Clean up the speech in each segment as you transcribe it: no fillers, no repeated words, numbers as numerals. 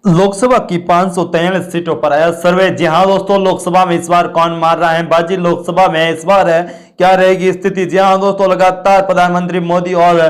लोकसभा की 543 सीटों पर आया सर्वे। जी हाँ दोस्तों, लोकसभा में इस बार कौन मार रहा है बाजी, लोकसभा में इस बार है क्या रहेगी स्थिति। जी हाँ दोस्तों, लगातार प्रधानमंत्री मोदी और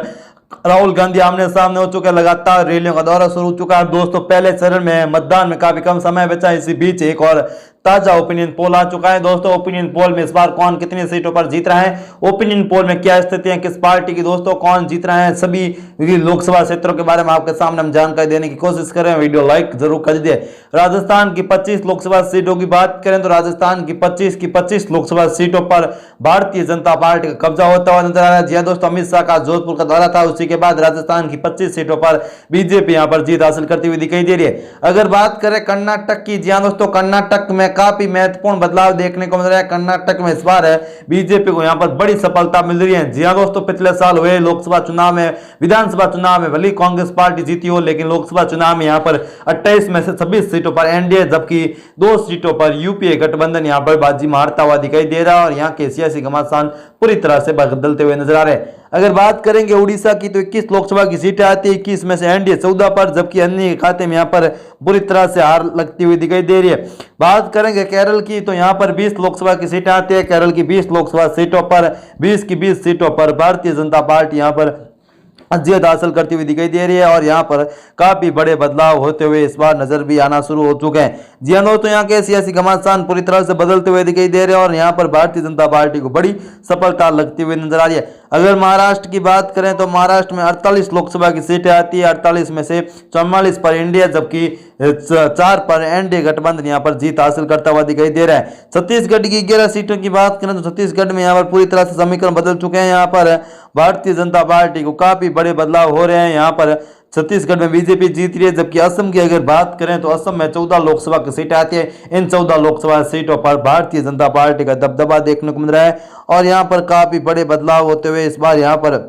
राहुल गांधी आमने सामने हो चुके हैं, लगातार रैलियों का दौरा शुरू हो चुका है। दोस्तों पहले चरण में मतदान में काफी कम समय बचा है, इसी बीच एक और ताजा ओपिनियन पोल आ चुका है। दोस्तों ओपिनियन पोल में इस बार कौन कितनी सीटों पर जीत रहा है, ओपिनियन पोल में क्या स्थिति है, किस पार्टी की दोस्तों कौन जीत रहा है, सभी लोकसभा क्षेत्रों के बारे में आपके सामने हम जानकारी देने की कोशिश कर रहे हैं। वीडियो लाइक जरूर कर दीजिए। राजस्थान की 25 लोकसभा सीटों की बात करें तो राजस्थान की 25 लोकसभा सीटों पर भारतीय जनता पार्टी का कब्जा होता हुआ नजर आ रहा है। जी हाँ दोस्तों, अमित शाह का जोधपुर का दौरा था, उसी के बाद राजस्थान की 25 सीटों पर बीजेपी यहां पर जीत हासिल करती हुई दिखाई दे रही है। अगर बात करें कर्नाटक की, जी हाँ दोस्तों, कर्नाटक में काफी महत्वपूर्ण बदलाव देखने को मिल रहा है। कर्नाटक में इस बार है बीजेपी को यहां पर बड़ी सफलता मिल रही है। जी हाँ दोस्तों, पिछले साल हुए लोकसभा चुनाव में, विधानसभा चुनाव में भले कांग्रेस पार्टी जीती हो, लेकिन लोकसभा चुनाव में यहां पर 28 में से 26 सीटों पर एनडीए, जबकि 2 सीटों पर यूपीए गठबंधन यहां पर बाजी मारता हुआ दिखाई दे रहा है और यहां के सियासी घमासान पूरी तरह से बदलते हुए नजर आ रहे हैं। अगर बात करेंगे उड़ीसा की तो 21 लोकसभा की सीटें आती है, 21 में से एनडीए 14 पर, जबकि अन्य के खाते में यहां पर बुरी तरह से हार लगती हुई दिखाई दे रही है। बात करेंगे केरल की तो यहां पर 20 लोकसभा की सीटें आती है, केरल की 20 लोकसभा सीटों पर 20 की 20 सीटों पर भारतीय जनता पार्टी यहां पर जीत हासिल करती हुई दिखाई दे रही है और यहां पर काफी बड़े बदलाव होते हुए इस बार नजर भी आना शुरू हो चुके हैं। जी हाँ दोस्तों, यहाँ के सियासी घमासान पूरी तरह से बदलते हुए दिखाई दे रहे हैं और यहां पर भारतीय जनता पार्टी को बड़ी सफलता लगती हुई नजर आ रही है। अगर महाराष्ट्र की बात करें तो महाराष्ट्र में 48 लोकसभा की सीटें आती है, 48 में से 44 पर इंडिया, जबकि 4 पर एनडीए गठबंधन यहां पर जीत हासिल करता हुआ दिखाई दे रहा है। छत्तीसगढ़ की 11 सीटों की बात करें तो छत्तीसगढ़ में यहां पर पूरी तरह से समीकरण बदल चुके हैं। यहां पर भारतीय जनता पार्टी को काफी बड़े बदलाव हो रहे हैं। यहां पर छत्तीसगढ़ में बीजेपी जीत रही है, जबकि असम की अगर बात करें तो असम में 14 लोकसभा की सीटें आती है। इन 14 लोकसभा सीटों पर भारतीय जनता पार्टी का दबदबा देखने को मिल रहा है और यहां पर काफी बड़े बदलाव होते हुए इस बार यहां पर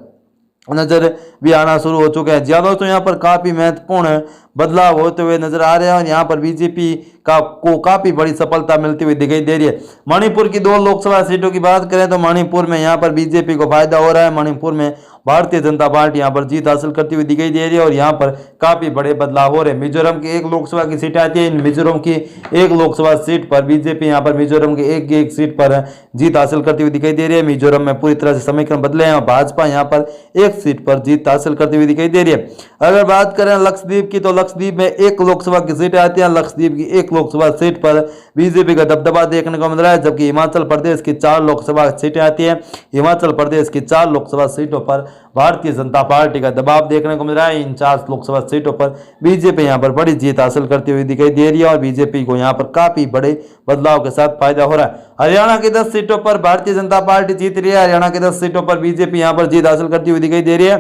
नजर भी आना शुरू हो चुके हैं। जी दोस्तों, यहाँ पर काफी महत्वपूर्ण बदलाव होते हुए नजर आ रहे हैं और यहाँ पर बीजेपी को काफी बड़ी सफलता मिलती हुई दिखाई दे रही है। मणिपुर की 2 लोकसभा सीटों की बात करें तो मणिपुर में यहाँ पर बीजेपी को फायदा हो रहा है। मणिपुर में भारतीय जनता पार्टी यहाँ पर जीत हासिल करती हुई दिखाई दे रही है और यहाँ पर काफी बड़े बदलाव हो रहे हैं। मिजोरम की 1 लोकसभा की सीट आती है, इन मिजोरम की 1 लोकसभा सीट पर बीजेपी यहाँ पर मिजोरम की एक सीट पर जीत हासिल करती हुई दिखाई दे रही है। मिजोरम में पूरी तरह से समीकरण बदले हैं और भाजपा यहाँ पर 1 सीट पर जीत हासिल करती हुई दिखाई दे रही है। अगर बात करें लक्षद्वीप की तो लक्षद्वीप में 1 लोकसभा की सीटें आती है, लक्षद्वीप की 1 लोकसभा सीट पर बीजेपी का दबदबा देखने को मिल रहा है, जबकि हिमाचल प्रदेश की 4 लोकसभा सीटें आती है। हिमाचल प्रदेश की 4 लोकसभा सीटों पर भारतीय जनता पार्टी का दबाव देखने को मिल रहा है। इन 4 लोकसभा सीटों पर बीजेपी यहां पर बड़ी जीत हासिल करती हुई दिखाई दे रही है और बीजेपी को यहां पर काफी बड़े बदलाव के साथ फायदा हो रहा है। हरियाणा की 10 सीटों पर भारतीय जनता पार्टी जीत रही है, हरियाणा की 10 सीटों पर बीजेपी यहां पर जीत हासिल करती हुई दिखाई दे रही है।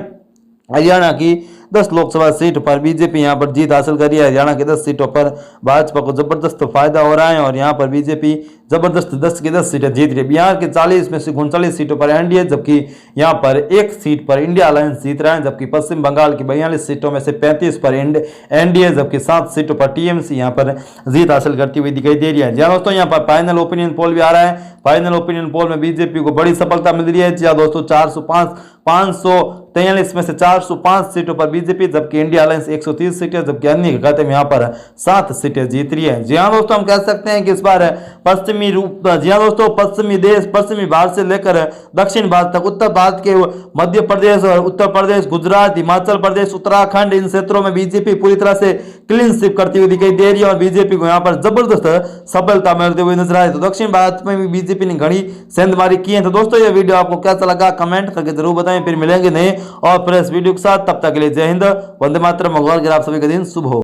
हरियाणा की 10 लोकसभा सीट पर बीजेपी यहां पर जीत हासिल कर रही है। हरियाणा की 10 सीटों पर भाजपा को जबरदस्त फायदा हो रहा है और यहां पर बीजेपी जबरदस्त 10 की 10 सीटें जीत रही है। बिहार के 40 में से 39 सीटों पर एनडीए, जबकि यहां पर 1 सीट पर इंडिया अलायंस जीत रहा है, जबकि पश्चिम बंगाल की 42 सीटों में से 35 पर एनडीए, जबकि 7 सीटों पर टीएमसी यहां पर जीत हासिल करती हुई दिखाई दे रही है। जी दोस्तों, यहां पर फाइनल ओपिनियन पोल भी आ रहा है। फाइनल ओपिनियन पोल में बीजेपी को बड़ी सफलता मिल रही है। जी दोस्तों, 543 में से 405 सीटों पर बीजेपी, जबकि इंडिया अलायंस 130 सीटें, जबकि अन्य के खाते में यहां पर 7 सीटें जीत रही है। जी हाँ दोस्तों, हम कह सकते हैं कि इस बार पश्चिमी भारत से लेकर दक्षिण भारत तक, उत्तर भारत के मध्य प्रदेश और उत्तर प्रदेश, गुजरात, हिमाचल प्रदेश, उत्तराखंड, इन क्षेत्रों में बीजेपी पूरी तरह से क्लीन स्वीप करती हुई दिखाई दे रही है और बीजेपी को यहां पर जबरदस्त सफलता मिलते हुए नजर आए। तो दक्षिण भारत में भी बीजेपी ने घनी सेंधमारी की है। तो दोस्तों, ये वीडियो आपको कैसा लगा कमेंट करके जरूर बताएं। फिर मिलेंगे नए और फ्रेश वीडियो के साथ, तब तक के लिए जय हिंद, वंदे मातरम, भगवान के आप सभी का दिन शुभ हो।